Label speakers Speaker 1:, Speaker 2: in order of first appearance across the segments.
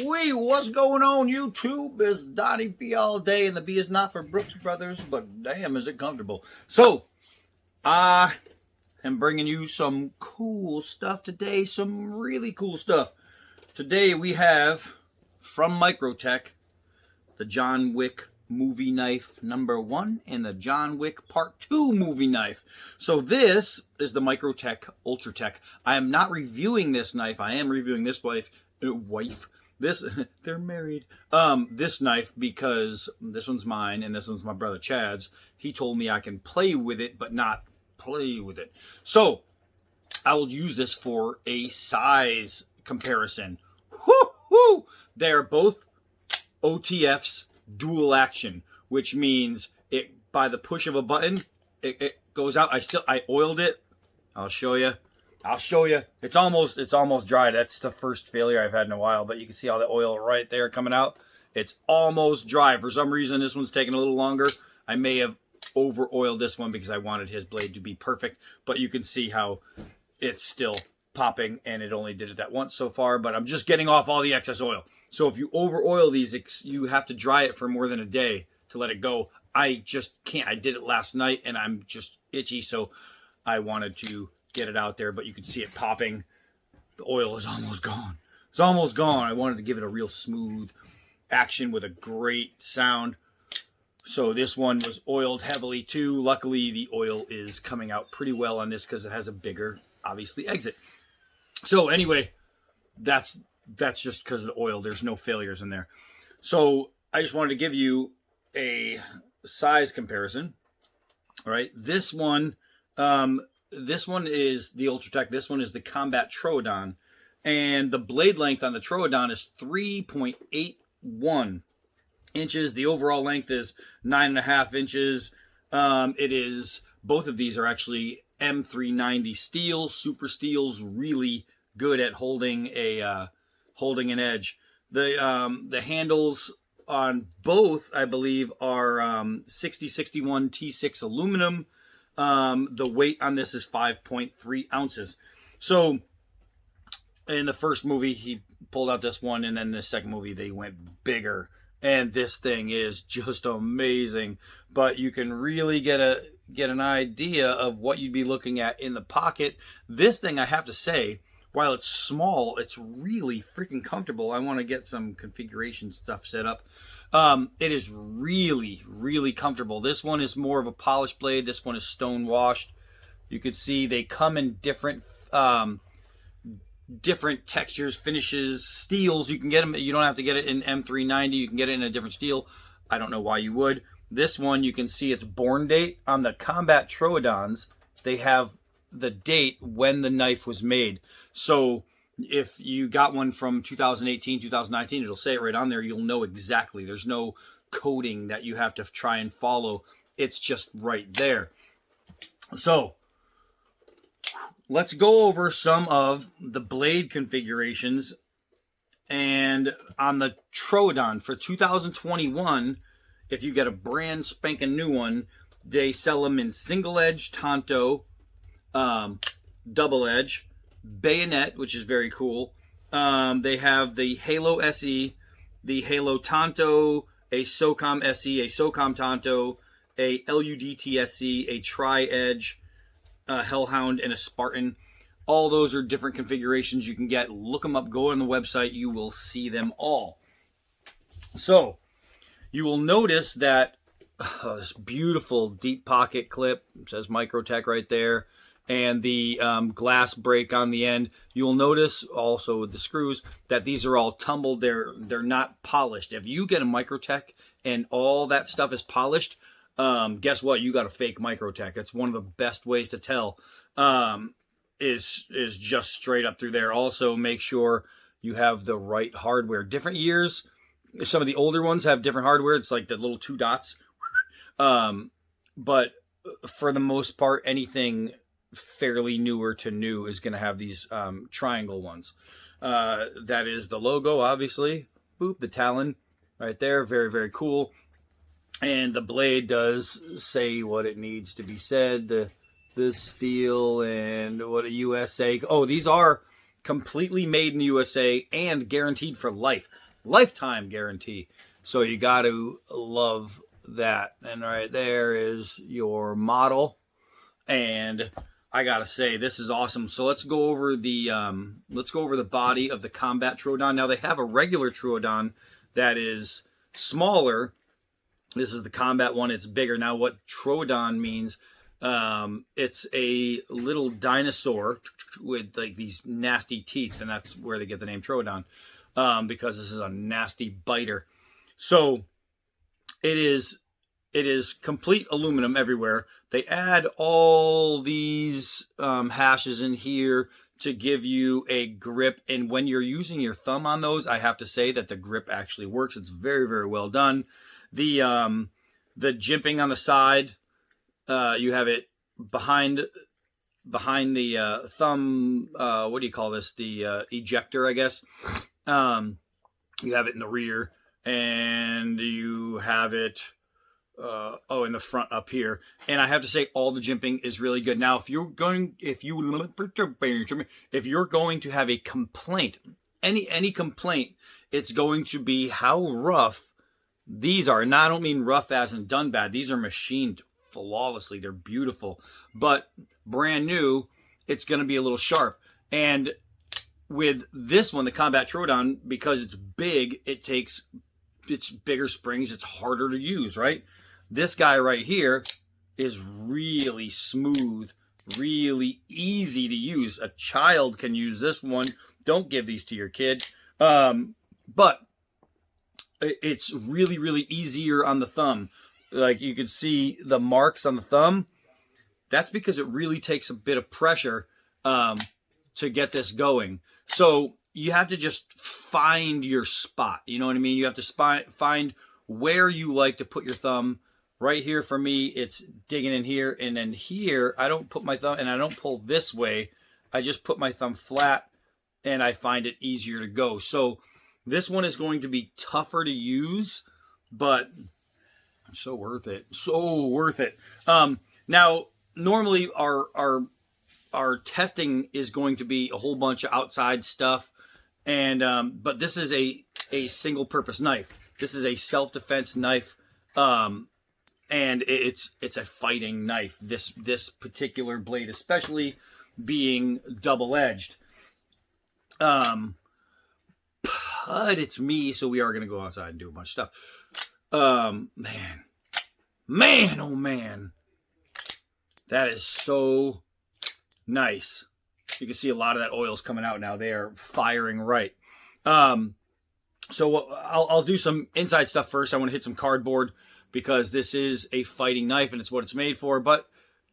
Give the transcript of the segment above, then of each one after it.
Speaker 1: Wee, what's going on YouTube? It's Donnie B all day, and the B is not for Brooks Brothers, but damn is it comfortable. So, I am bringing you some cool stuff today, some really cool stuff. Today we have, from Microtech, the John Wick movie knife #1 and the John Wick Part 2 movie knife. So this is the Microtech Ultratech. I am not reviewing this knife. I am reviewing this they're married. This knife, because this one's mine and this one's my brother Chad's. He told me I can play with it, but not play with it. So I will use this for a size comparison. Woo-hoo! They're both OTFs dual action, which means it by the push of a button, it goes out. I oiled it. I'll show you. It's almost dry. That's the first failure I've had in a while, but you can see all the oil right there coming out. It's almost dry. For some reason, this one's taking a little longer. I may have over oiled this one because I wanted his blade to be perfect, but you can see how it's still popping, and it only did it that once so far, but I'm just getting off all the excess oil. So if you over oil these, you have to dry it for more than a day to let it go. I just can't. I did it last night and I'm just itchy, so I wanted to get it out there, but you can see it popping. The oil is almost gone. It's almost gone. I wanted to give it a real smooth action with a great sound. So this one was oiled heavily too. Luckily, the oil is coming out pretty well on this because it has a bigger, obviously, exit. So anyway, that's just because of the oil. There's no failures in there. So I just wanted to give you a size comparison. All right, this one is the Ultratech. This one is the Combat Troodon, and the blade length on the Troodon is 3.81 inches. The overall length is 9.5 inches. It is, both of these are actually M390 steel. Super steel's really good at holding an edge. The handles on both, I believe, are 6061 T6 aluminum. The weight on this is 5.3 ounces. So in the first movie, he pulled out this one, and then the second movie, they went bigger. And this thing is just amazing. But you can really get an idea of what you'd be looking at in the pocket. This thing, I have to say, while it's small, it's really freaking comfortable. I want to get some configuration stuff set up. It is really, really comfortable. This one is more of a polished blade. This one is stone washed. You can see they come in different textures, finishes, steels. You can get them. You don't have to get it in M390. You can get it in a different steel. I don't know why you would. This one, you can see its born date. On the Combat Troodons, they have the date when the knife was made. So if you got one from 2018, 2019, it'll say it right on there. You'll know exactly. There's no coding that you have to try and follow. It's just right there. So let's go over some of the blade configurations. And on the Troodon for 2021, if you get a brand spanking new one, they sell them in single edge, Tonto, double edge, bayonet, which is very cool. They have the Halo SE, the Halo Tonto, a SOCOM SE, a SOCOM Tonto, a LUDT SE, a Tri-Edge, a Hellhound, and a Spartan. All those are different configurations you can get. Look them up. Go on the website. You will see them all. So you will notice that this beautiful deep pocket clip, it says Microtech right there, and the glass break on the end. You'll notice also with the screws that these are all tumbled. They're not polished. If you get a Microtech and all that stuff is polished, guess what? You got a fake Microtech. It's one of the best ways to tell. Is just straight up through there. Also, make sure you have the right hardware. Different years, some of the older ones have different hardware. It's like the little 2 dots. But for the most part, anything fairly newer to new is going to have these triangle ones. That is the logo, obviously. Boop, the Talon right there. Very, very cool. And the blade does say what it needs to be said. The steel and what a USA. Oh, these are completely made in the USA and guaranteed for life. lifetime guarantee. So you got to love that. And right there is your model. And I gotta say, this is awesome. So let's go over the body of the Combat Troodon. Now they have a regular Troodon that is smaller. This is the Combat one. It's bigger. Now what Troodon means, it's a little dinosaur with like these nasty teeth, and that's where they get the name Troodon, because this is a nasty biter. So it is complete aluminum everywhere. They add all these hashes in here to give you a grip. And when you're using your thumb on those, I have to say that the grip actually works. It's very, very well done. The jimping on the side, you have it behind the thumb. What do you call this? The ejector, I guess. You have it in the rear, and you have it in the front up here. And I have to say, all the jimping is really good. Now, if you're going to have a complaint, any complaint, it's going to be how rough these are. And I don't mean rough as in done bad. These are machined flawlessly. They're beautiful. But brand new, it's going to be a little sharp. And with this one, the Combat Troodon, because it's big, it's bigger springs. It's harder to use, right? This guy right here is really smooth, really easy to use. A child can use this one. Don't give these to your kid. But it's really, really easier on the thumb. Like you can see the marks on the thumb. That's because it really takes a bit of pressure to get this going. So you have to just find your spot. You know what I mean? You have to find where you like to put your thumb. Right here for me, it's digging in here. And then here, I don't put my thumb, and I don't pull this way. I just put my thumb flat, and I find it easier to go. So this one is going to be tougher to use, but so worth it. So worth it. Now, normally our testing is going to be a whole bunch of outside stuff, and but this is a single purpose knife. This is a self-defense knife, and it's a fighting knife. This particular blade, especially being double-edged. But it's me, so we are going to go outside and do a bunch of stuff. Man, oh man, that is so nice. You can see a lot of that oil's coming out now. They are firing right. So I'll do some inside stuff first. I want to hit some cardboard because this is a fighting knife and it's what it's made for. But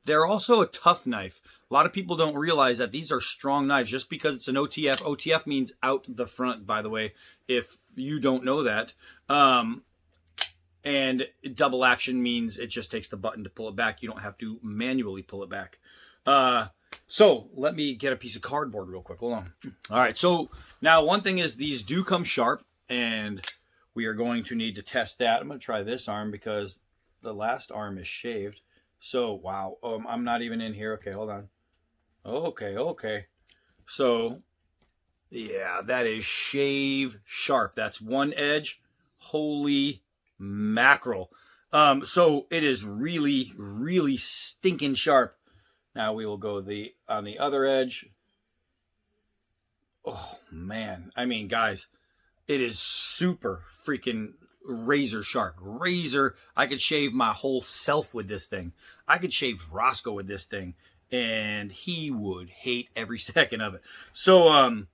Speaker 1: they're also a tough knife. A lot of people don't realize that these are strong knives just because it's an OTF. OTF means out the front, by the way, if you don't know that. And double action means it just takes the button to pull it back. You don't have to manually pull it back. So let me get a piece of cardboard real quick. Hold on. All right. So now one thing is these do come sharp, and we are going to need to test that. I'm going to try this arm because the last arm is shaved. So, wow. I'm not even in here. Okay, hold on. Okay. So, yeah, that is shave sharp. That's one edge. Holy mackerel. So it is really, really stinking sharp. Now we will go on the other edge. Oh, man. I mean, guys, it is super freaking razor sharp. Razor. I could shave my whole self with this thing. I could shave Roscoe with this thing, and he would hate every second of it. So,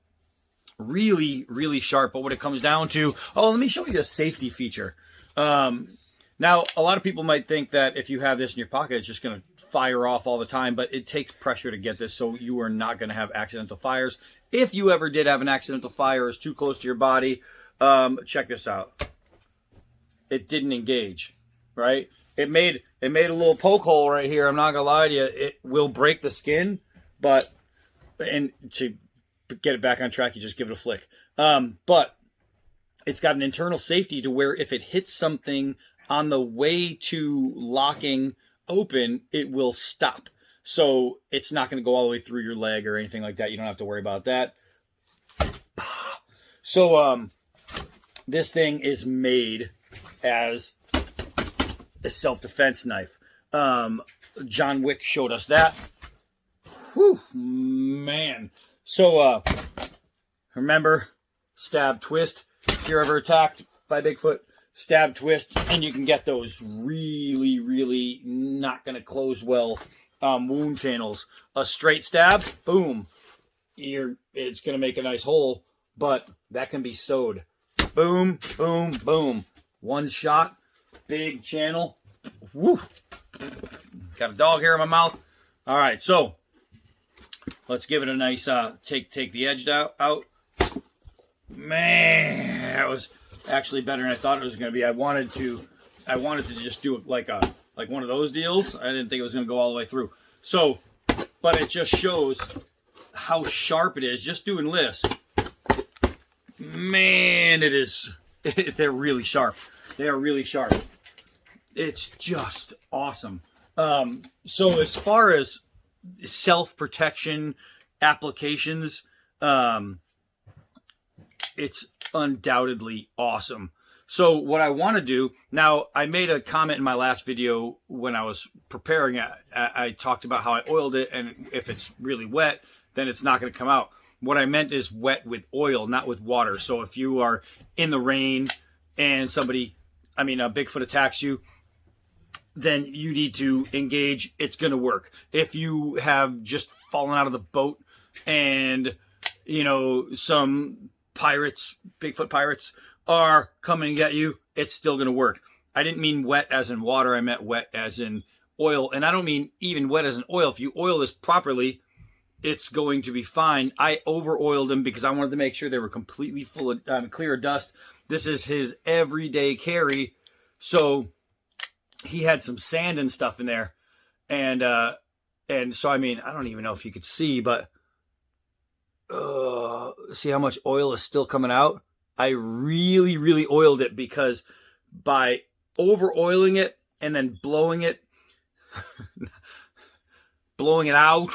Speaker 1: really, really sharp. But what it comes down to, let me show you a safety feature. Now, a lot of people might think that if you have this in your pocket, it's just going to fire off all the time, but it takes pressure to get this, so you are not going to have accidental fires. If you ever did have an accidental fire, it's too close to your body, check this out. It didn't engage, right? It made a little poke hole right here. I'm not going to lie to you. It will break the skin, and to get it back on track, you just give it a flick. But it's got an internal safety to where if it hits something on the way to locking open, it will stop. So it's not going to go all the way through your leg or anything like that. You don't have to worry about that. So this thing is made as a self-defense knife. John Wick showed us that. Whew, man. So, remember, stab, twist. If you're ever attacked by Bigfoot, stab, twist, and you can get those really, really not going to close well wound channels. A straight stab, boom. It's going to make a nice hole, but that can be sewed. Boom, boom, boom. One shot, big channel. Woo. Got a dog hair in my mouth. All right, so let's give it a nice take the edge out. Man, that was actually better than I thought it was going to be. I wanted to just do it like one of those deals. I didn't think it was going to go all the way through. So, but it just shows how sharp it is just doing this. Man, it is. They're really sharp. They are really sharp. It's just awesome. So as far as self-protection applications, it's undoubtedly awesome. So what I want to do now, I made a comment in my last video when I was preparing it. I talked about how I oiled it, and if it's really wet, then it's not going to come out. What I meant is wet with oil, not with water. So if you are in the rain and a Bigfoot attacks you, then you need to engage. It's going to work. If you have just fallen out of the boat and, some pirates, Bigfoot pirates, are coming to get you, it's still going to work. I didn't mean wet as in water. I meant wet as in oil. And I don't mean even wet as in oil. If you oil this properly, it's going to be fine. I over-oiled them because I wanted to make sure they were completely full of clear of dust. This is his everyday carry. So he had some sand and stuff in there. And so, I don't even know if you could see, but see how much oil is still coming out? I really, really oiled it because by over-oiling it and then blowing it out,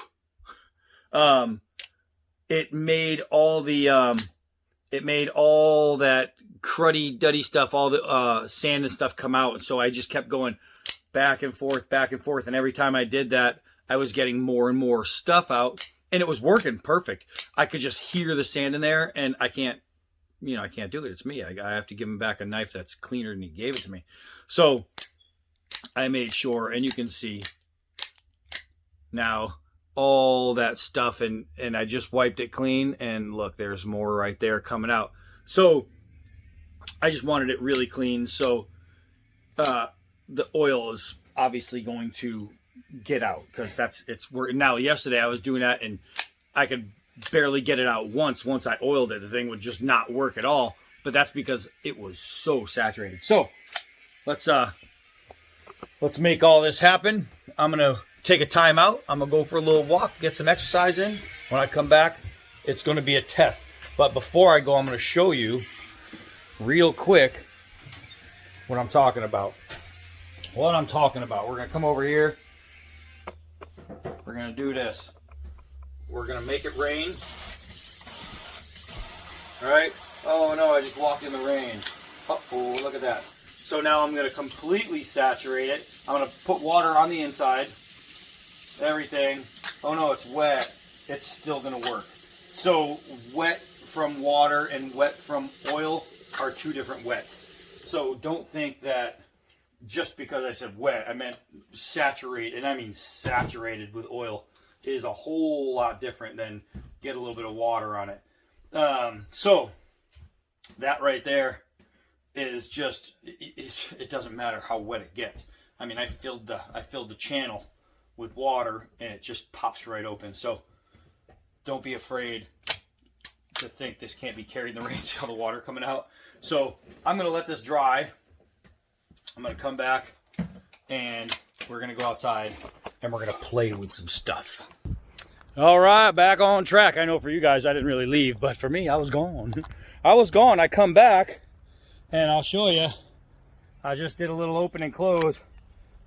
Speaker 1: it made all that cruddy, duddy stuff, all the sand and stuff come out. And so I just kept going back and forth. And every time I did that, I was getting more and more stuff out, and it was working perfect. I could just hear the sand in there, and I can't do it. It's me. I have to give him back a knife that's cleaner than he gave it to me. So I made sure, and you can see now all that stuff, and I just wiped it clean, and look, there's more right there coming out. So I just wanted it really clean. So the oil is obviously going to get out because it's working. Now, yesterday I was doing that and I could barely get it out once I oiled it. The thing would just not work at all, but that's because it was so saturated. So let's make all this happen. I'm gonna take a time out. I'm gonna go for a little walk, get some exercise in. When I come back, it's gonna be a test. But before I go, I'm gonna show you real quick what I'm talking about. We're gonna come over here. We're gonna do this. We're gonna make it rain. All right. Oh no, I just walked in the rain. Uh-oh, look at that. So now I'm gonna completely saturate it. I'm gonna put water on the inside. Everything. Oh no, it's wet. It's still gonna work. So wet from water and wet from oil are two different wets. So don't think that just because I said wet, I meant saturate, and I mean saturated with oil. It is a whole lot different than get a little bit of water on it. So that right there is just, it doesn't matter how wet it gets. I mean, I filled the channel with water and it just pops right open. So don't be afraid to think this can't be carried in the rain. See all the water coming out. So I'm going to let this dry. I'm going to come back and we're going to go outside and we're going to play with some stuff. All right, back on track. I know for you guys I didn't really leave, but for me, I was gone. I come back and I'll show you. I just did a little open and close,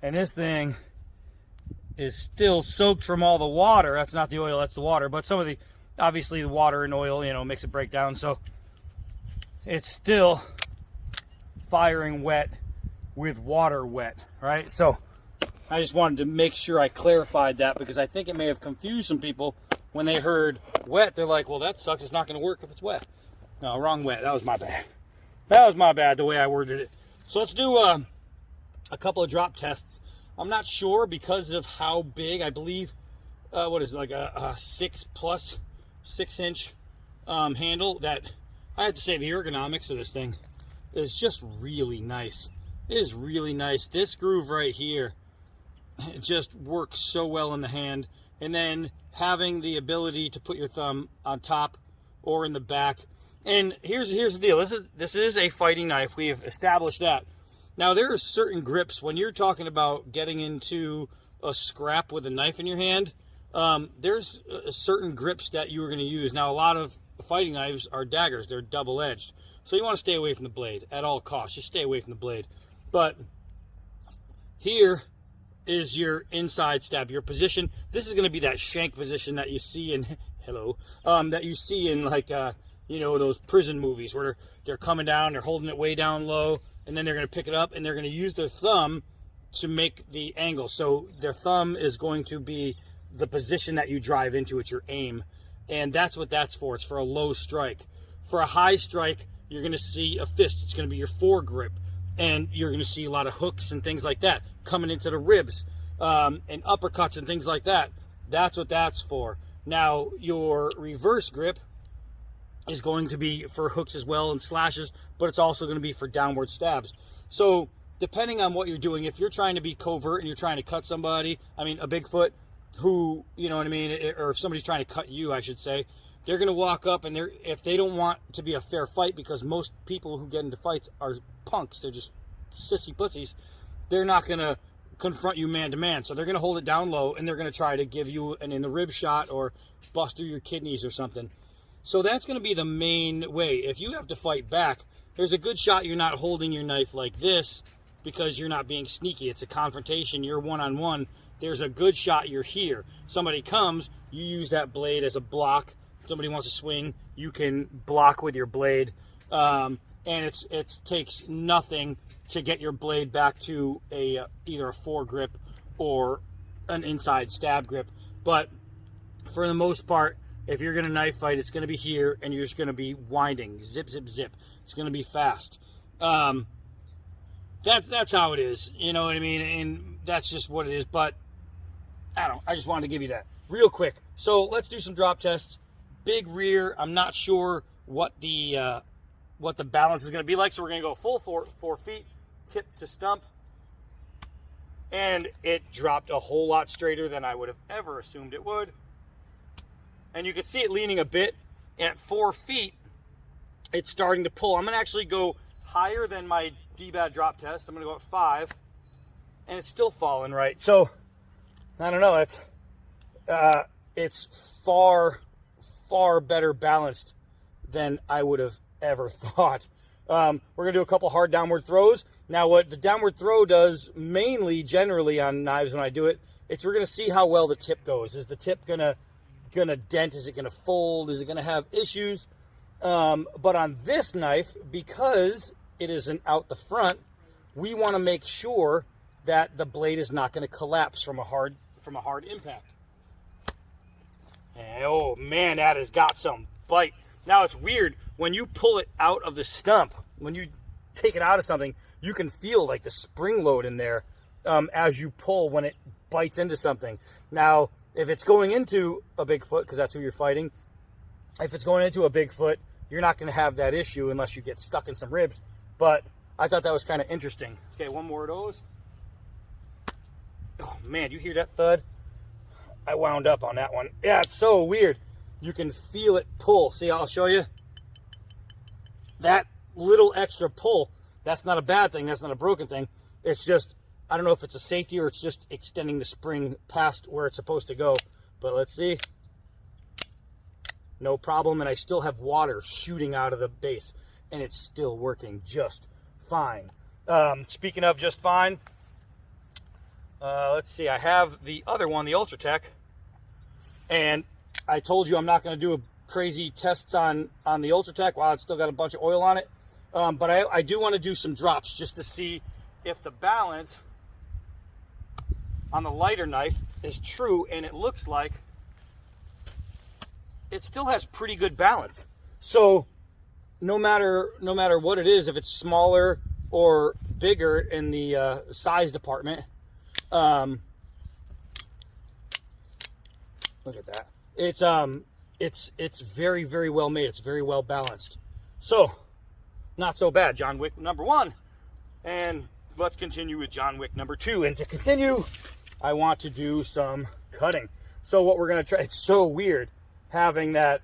Speaker 1: and this thing is still soaked from all the water. That's not the oil, that's the water. But some of the, obviously the water and oil, makes it break down. So it's still firing wet with water wet, right? So I just wanted to make sure I clarified that, because I think it may have confused some people when they heard wet. They're like, well, that sucks. It's not going to work if it's wet. No, wrong wet. That was my bad. That was my bad, the way I worded it. So let's do a couple of drop tests. I'm not sure because of how big, I believe, what is it, like a 6+6" handle, that I have to say the ergonomics of this thing is just really nice. It is really nice. This groove right here, it just works so well in the hand. And then having the ability to put your thumb on top or in the back. And here's the deal. This is a fighting knife. We have established that. Now, there are certain grips when you're talking about getting into a scrap with a knife in your hand. There's certain grips that you are going to use. Now, a lot of fighting knives are daggers. They're double-edged. So you want to stay away from the blade at all costs. Just stay away from the blade. But here is your inside stab, your position. This is going to be that shank position that you see in, that you see in like, you know, those prison movies where they're coming down, they're holding it way down low, and then they're going to pick it up, and they're going to use their thumb to make the angle. So their thumb is going to be the position that you drive into. It's your aim. And that's what that's for. It's for a low strike. For a high strike, you're going to see a fist. It's going to be your foregrip. And you're going to see a lot of hooks and things like that coming into the ribs, and uppercuts and things like that. That's what that's for. Now, your reverse grip is going to be for hooks as well and slashes, but it's also going to be for downward stabs. So depending on what you're doing, if you're trying to be covert and you're trying to cut somebody, I mean, a Bigfoot who, you know what I mean, or if somebody's trying to cut you, I should say, they're going to walk up, and if they don't want to be a fair fight, because most people who get into fights are punks, they're just sissy pussies, they're not going to confront you man to man. So they're going to hold it down low, and they're going to try to give you an in the rib shot or bust through your kidneys or something. So that's going to be the main way. If you have to fight back, there's a good shot you're not holding your knife like this because you're not being sneaky. It's a confrontation. You're one-on-one. There's a good shot you're here. Somebody comes, you use that blade as a block. Somebody wants to swing, you can block with your blade. And it takes nothing to get your blade back to either a foregrip or an inside stab grip. But for the most part, if you're going to knife fight, it's going to be here, and you're just going to be winding. Zip, zip, zip. It's going to be fast. That's how it is. You know what I mean? And that's just what it is. But I don't know. I just wanted to give you that real quick. So let's do some drop tests. Big rear. I'm not sure what the balance is going to be like. So we're going to go full 4 feet, tip to stump. And it dropped a whole lot straighter than I would have ever assumed it would. And you can see it leaning a bit. At 4 feet, it's starting to pull. I'm going to actually go higher than my D-bad drop test. I'm going to go at 5. And it's still falling right. So, I don't know. It's far, far better balanced than I would have ever thought. We're going to do a couple hard downward throws. Now, what the downward throw does mainly, generally on knives when I do it, we're going to see how well the tip goes. Is the tip going to dent? Is it going to fold? Is it going to have issues? But on this knife, because it isn't out the front, we want to make sure that the blade is not going to collapse from a hard impact. And, oh man, that has got some bite. Now it's weird when you pull it out of the stump. When you take it out of something, you can feel like the spring load in there as you pull when it bites into something. Now, if it's going into a Bigfoot, because that's who you're fighting, if it's going into a Bigfoot, you're not going to have that issue unless you get stuck in some ribs. But I thought that was kind of interesting. Okay, one more of those. Oh, man, you hear that thud? I wound up on that one. Yeah, it's so weird. You can feel it pull. See, I'll show you. That little extra pull, that's not a bad thing. That's not a broken thing. It's just, I don't know if it's a safety or it's just extending the spring past where it's supposed to go. But let's see. No problem. And I still have water shooting out of the base. And it's still working just fine. Speaking of just fine, let's see. I have the other one, the Ultratech. And I told you I'm not going to do a crazy tests on the Ultratech while it's still got a bunch of oil on it.
Speaker 2: But I do want to do some drops just to see if the balance on the lighter knife is true, and it looks like it still has pretty good balance. So no matter what it is, if it's smaller or bigger in the size department, look at that. It's very, very well made. It's very well balanced. So not so bad. John Wick number 1, and let's continue with John Wick number 2. And to continue, I want to do some cutting. So what we're gonna try, it's so weird having that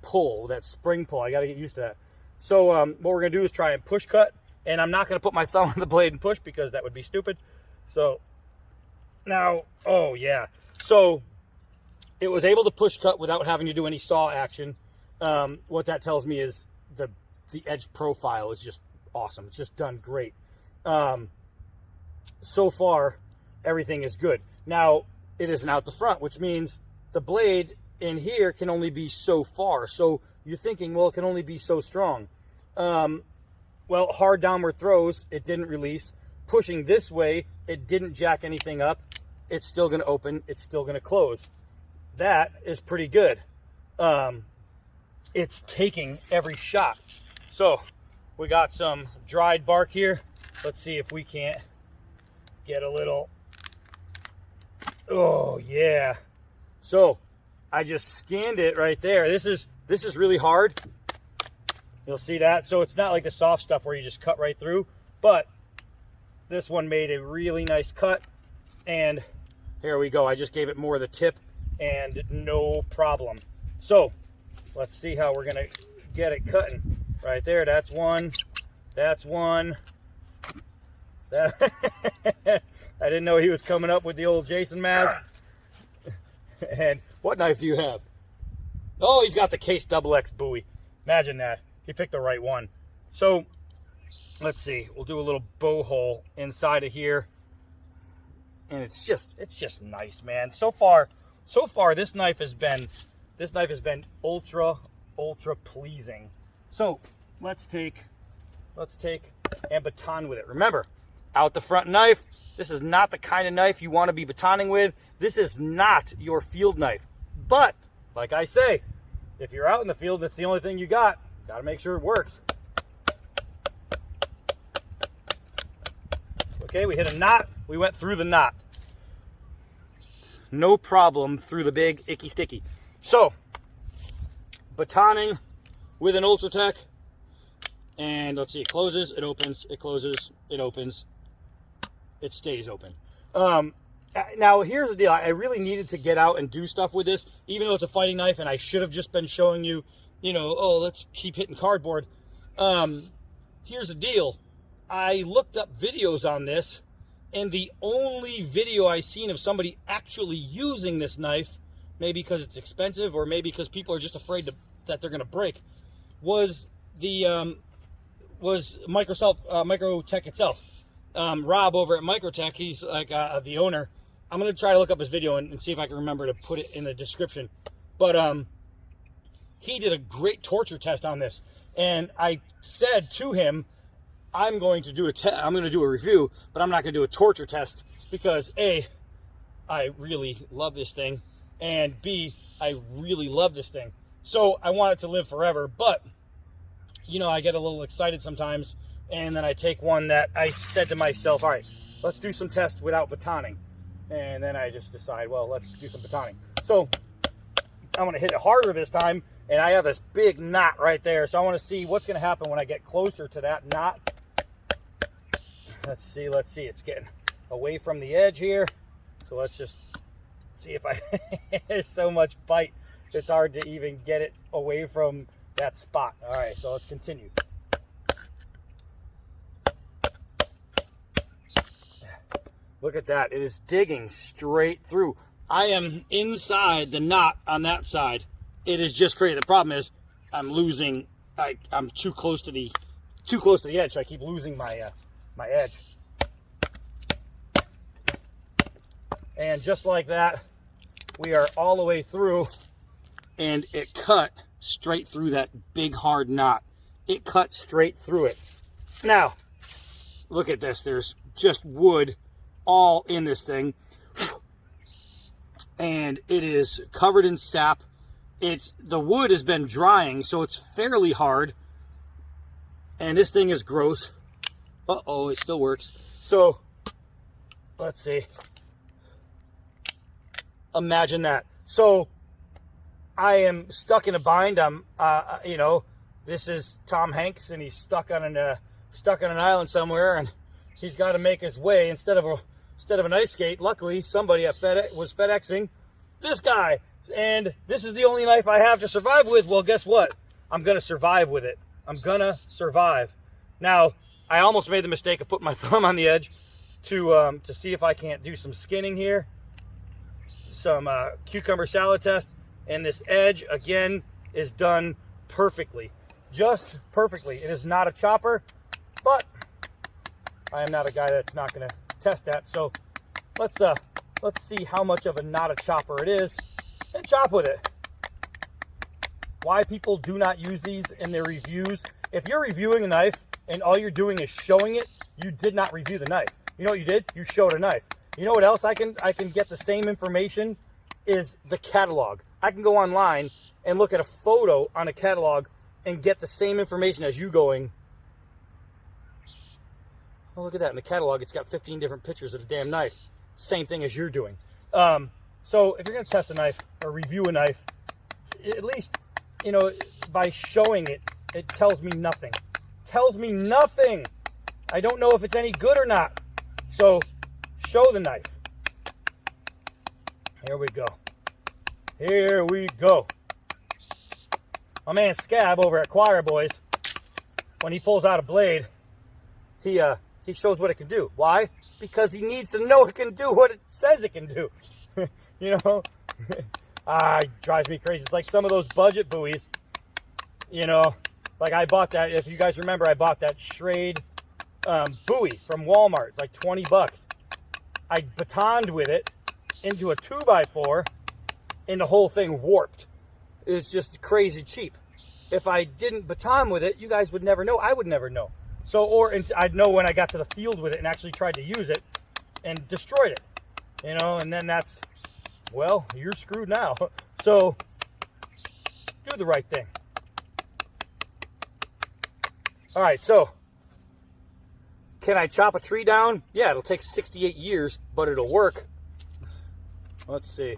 Speaker 2: pull, that spring pull. I gotta get used to that. So what we're gonna do is try and push cut, and I'm not gonna put my thumb on the blade and push because that would be stupid. So now, oh yeah. So it was able to push cut without having to do any saw action. What that tells me is the edge profile is just awesome. It's just done great. So far, everything is good. Now, it isn't out the front, which means the blade in here can only be so far. So you're thinking, well, it can only be so strong. Well, hard downward throws, it didn't release. Pushing this way, it didn't jack anything up. It's still going to open. It's still going to close. That is pretty good. It's taking every shot. So we got some dried bark here. Let's see if we can't get a little. Oh yeah. So I just scanned it right there. This is really hard. You'll see that. So it's not like the soft stuff where you just cut right through, but this one made a really nice cut. And here we go. I just gave it more of the tip and no problem. So let's see how we're gonna get it cutting. Right there, that's one. That's one. That I didn't know he was coming up with the old Jason mask. And what knife do you have? Oh, he's got the Case XX Bowie. Imagine that. He picked the right one. So let's see. We'll do a little bow hole inside of here. And it's just nice, man. So far this knife has been ultra pleasing. So let's take and baton with it. Remember, out the front knife. This is not the kind of knife you want to be batoning with. This is not your field knife. But like I say, if you're out in the field, that's the only thing you got. Got to make sure it works. Okay, we hit a knot. We went through the knot. No problem through the big icky sticky. So, batoning with an Ultratech, and let's see, it closes, it opens, it closes, it opens, it stays open. Now here's the deal. I really needed to get out and do stuff with this, even though it's a fighting knife, and I should have just been showing you, oh, let's keep hitting cardboard. Here's the deal. I looked up videos on this, and the only video I seen of somebody actually using this knife, maybe because it's expensive or maybe because people are just afraid that they're going to break, was Microtech itself. Rob over at Microtech, he's like the owner. I'm going to try to look up his video and see if I can remember to put it in the description. But he did a great torture test on this, and I said to him, I'm going to do a review, but I'm not going to do a torture test because A, I really love this thing, and B, I really love this thing. So I want it to live forever, but I get a little excited sometimes, and then I take one that I said to myself, all right, let's do some tests without batoning. And then I just decide, well, let's do some batoning. So I'm going to hit it harder this time, and I have this big knot right there. So I want to see what's going to happen when I get closer to that knot. Let's see. It's getting away from the edge here. So let's just see if I... There's so much bite. It's hard to even get it away from that spot. All right, so let's continue. Look at that. It is digging straight through. I am inside the knot on that side. It is just crazy. The problem is I'm losing... I'm too close to the edge, so I keep losing my edge. And just like that, we are all the way through, and it cut straight through that big hard knot. it cut straight through it. Now, look at this. There's just wood all in this thing. And it is covered in sap. The wood has been drying, so it's fairly hard. And this thing is gross. Uh-oh, it still works. So, let's see. Imagine that. So, I am stuck in a bind. I'm, you know, this is Tom Hanks, and he's stuck on an island somewhere, and he's got to make his way instead of an ice skate. Luckily, somebody at FedEx was FedExing this guy, and this is the only knife I have to survive with. Well, guess what? I'm gonna survive with it. I'm gonna survive. Now, I almost made the mistake of putting my thumb on the edge to see if I can't do some skinning here, some cucumber salad test, and this edge again is done perfectly, just perfectly. It is not a chopper, but I am not a guy that's not gonna test that. So let's see how much of a not a chopper it is and chop with it. Why people do not use these in their reviews. If you're reviewing a knife and all you're doing is showing it, you did not review the knife. You know what you did? You showed a knife. You know what else I can get the same information is the catalog. I can go online and look at a photo on a catalog and get the same information as you going, oh, look at that. In the catalog, it's got 15 different pictures of the damn knife. Same thing as you're doing. So if you're going to test a knife or review a knife, at least, you know, by showing it, it tells me nothing. Tells me nothing. I don't know if it's any good or not. So show the knife. Here we go. Here we go. My man Scab over at Choir Boys, when he pulls out a blade, he shows what it can do. Why? Because he needs to know it can do what it says it can do. You know? It drives me crazy. It's like some of those budget buoys. You know, like I bought that, if you guys remember, I bought that Schrade buoy from Walmart. It's like 20 bucks. I batoned with it into a 2x4 and the whole thing warped. It's just crazy cheap. If I didn't baton with it, you guys would never know. I would never know. So, I'd know when I got to the field with it and actually tried to use it and destroyed it. You know, and then that's, well, you're screwed now. So, do the right thing. All right, so, can I chop a tree down? Yeah, it'll take 68 years, but it'll work. Let's see.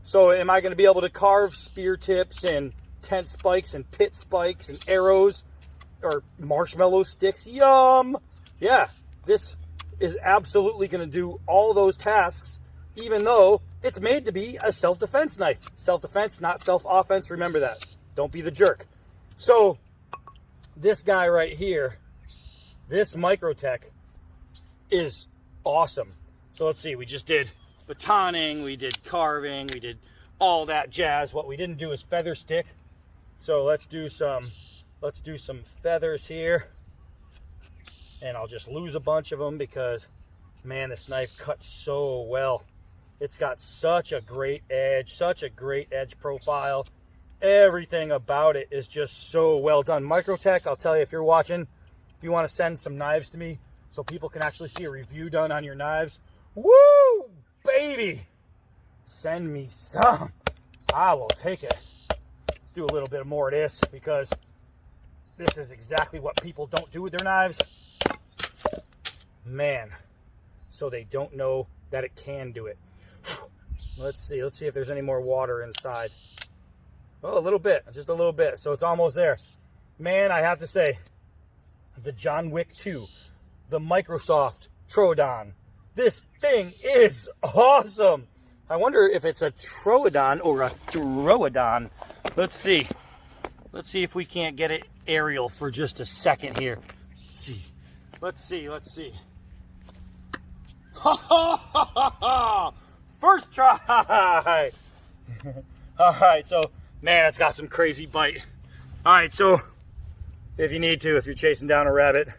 Speaker 2: So, am I going to be able to carve spear tips and tent spikes and pit spikes and arrows or marshmallow sticks? Yum! Yeah, this is absolutely going to do all those tasks, even though it's made to be a self-defense knife. Self-defense, not self-offense. Remember that. Don't be the jerk. So, this guy right here, this Microtech, is awesome. So let's see, we just did batoning, we did carving, we did all that jazz. What we didn't do is feather stick. So let's do some feathers here. And I'll just lose a bunch of them because, man, this knife cuts so well. It's got such a great edge profile. Everything about it is just so well done. Microtech, I'll tell you, if you're watching, if you want to send some knives to me so people can actually see a review done on your knives, woo, baby, send me some. I will take it. Let's do a little bit more of this because this is exactly what people don't do with their knives. Man, so they don't know that it can do it. Let's see if there's any more water inside. Oh, a little bit, just a little bit. So it's almost there. Man, I have to say, the John Wick 2, the Microsoft Troodon. This thing is awesome. I wonder if it's a Troodon or a Troodon. Let's see. Let's see if we can't get it aerial for just a second here. Let's see. Ha ha ha ha ha! First try! All right, so, man, it's got some crazy bite. All right, so, if you need to, if you're chasing down a rabbit,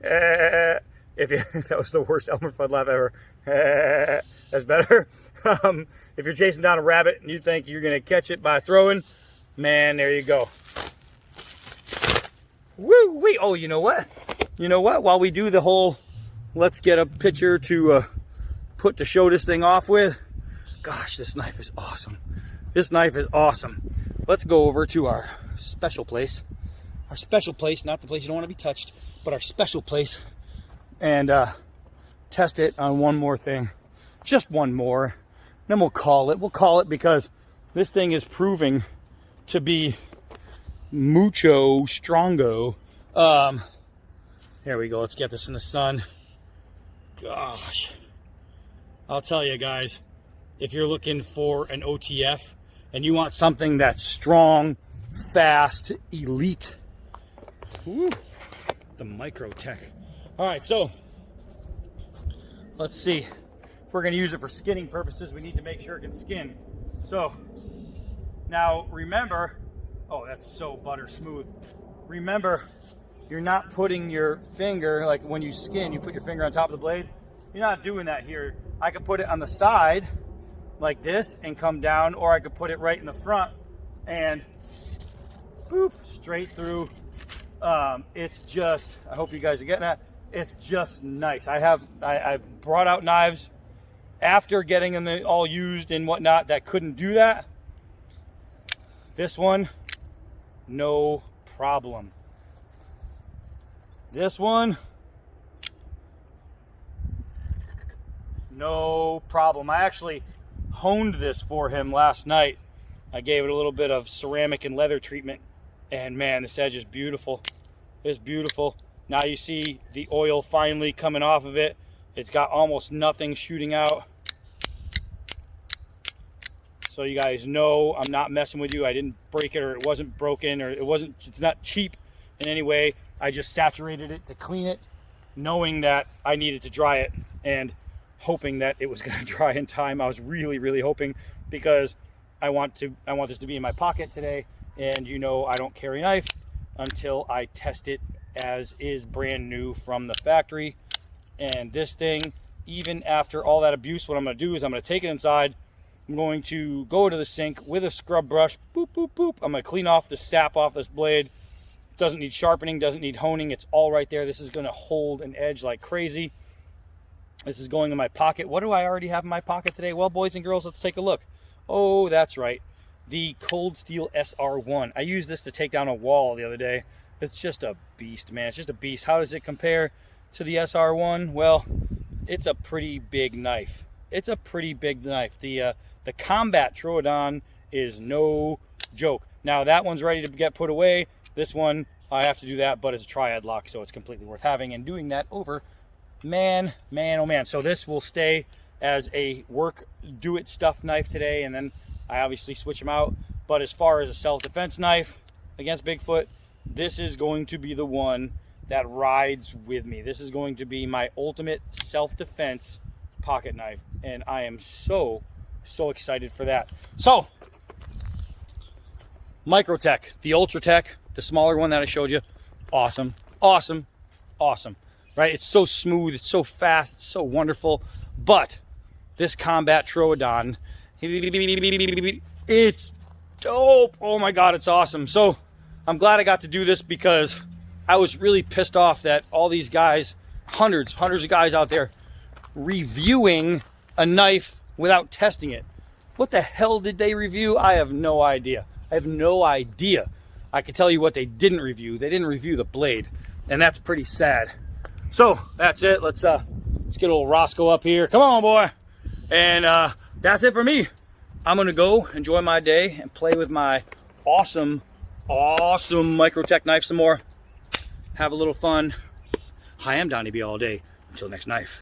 Speaker 2: that was the worst Elmer Fudd laugh ever. That's better. If you're chasing down a rabbit and you think you're going to catch it by throwing, man, there you go.
Speaker 1: Woo wee. Oh, you know what? You know what? While we do the whole, let's get a picture to put to show this thing off with. Gosh, this knife is awesome. This knife is awesome. Let's go over to our special place. Our special place, not the place you don't want to be touched, but our special place, and test it on one more thing. Just one more. Then we'll call it. We'll call it because this thing is proving to be mucho strongo. Here we go. Let's get this in the sun. Gosh. I'll tell you guys, if you're looking for an OTF and you want something that's strong, fast, elite, woo, the Microtech. All right, so let's see. If we're going to use it for skinning purposes, we need to make sure it can skin. So now remember, oh, that's so butter smooth. Remember, you're not putting your finger, like when you skin, you put your finger on top of the blade. You're not doing that here. I could put it on the side like this and come down, or I could put it right in the front and boop, straight through. It's just, I hope you guys are getting that. It's just nice. I've brought out knives after getting them all used and whatnot that couldn't do that. This one, no problem. This one, no problem. I actually honed this for him last night. I gave it a little bit of ceramic and leather treatment, and man, this edge is beautiful. It's beautiful. Now you see the oil finally coming off of it. It's got almost nothing shooting out. So you guys know I'm not messing with you. I didn't break it, or it wasn't broken, or it's not cheap in any way. I just saturated it to clean it, knowing that I needed to dry it and hoping that it was going to dry in time. I was really, really hoping, because I want this to be in my pocket today, and you know I don't carry a knife until I test it as is, brand new from the factory. And this thing, even after all that abuse, what I'm going to do is I'm going to take it inside. I'm going to go to the sink with a scrub brush, boop, boop, boop. I'm going to clean off the sap off this blade. Doesn't need sharpening, doesn't need honing. It's all right there. This is going to hold an edge like crazy. This is going in my pocket. What do I already have in my pocket today? Well, boys and girls, let's take a look. Oh, that's right. The Cold Steel SR1. I used this to take down a wall the other day. It's just a beast, man. It's just a beast. How does it compare to the SR1? Well, it's a pretty big knife. It's a pretty big knife. The Combat Troodon is no joke. Now, that one's ready to get put away. This one, I have to do that, but it's a triad lock, so it's completely worth having and doing that over. Man, oh man. So this will stay as a work, do-it stuff knife today, and then I obviously switch them out. But as far as a self-defense knife against Bigfoot, this is going to be the one that rides with me. This is going to be my ultimate self-defense pocket knife, and I am so excited for that. So, Microtech, the Ultratech, the smaller one that I showed you, awesome, awesome, awesome, right? It's so smooth, it's so fast, it's so wonderful. But this Combat Troodon, it's dope. Oh my God, it's awesome. So I'm glad I got to do this, because I was really pissed off that all these guys, hundreds of guys out there, reviewing a knife without testing it. What the hell did they review? I have no idea. I have no idea. I can tell you what they didn't review. They didn't review the blade, and that's pretty sad. So that's it. Let's get old Roscoe up here. Come on, boy. And that's it for me. I'm gonna go enjoy my day and play with my awesome Microtech knife some more. Have a little fun. Hi, I'm Donnie B all day. Until next knife.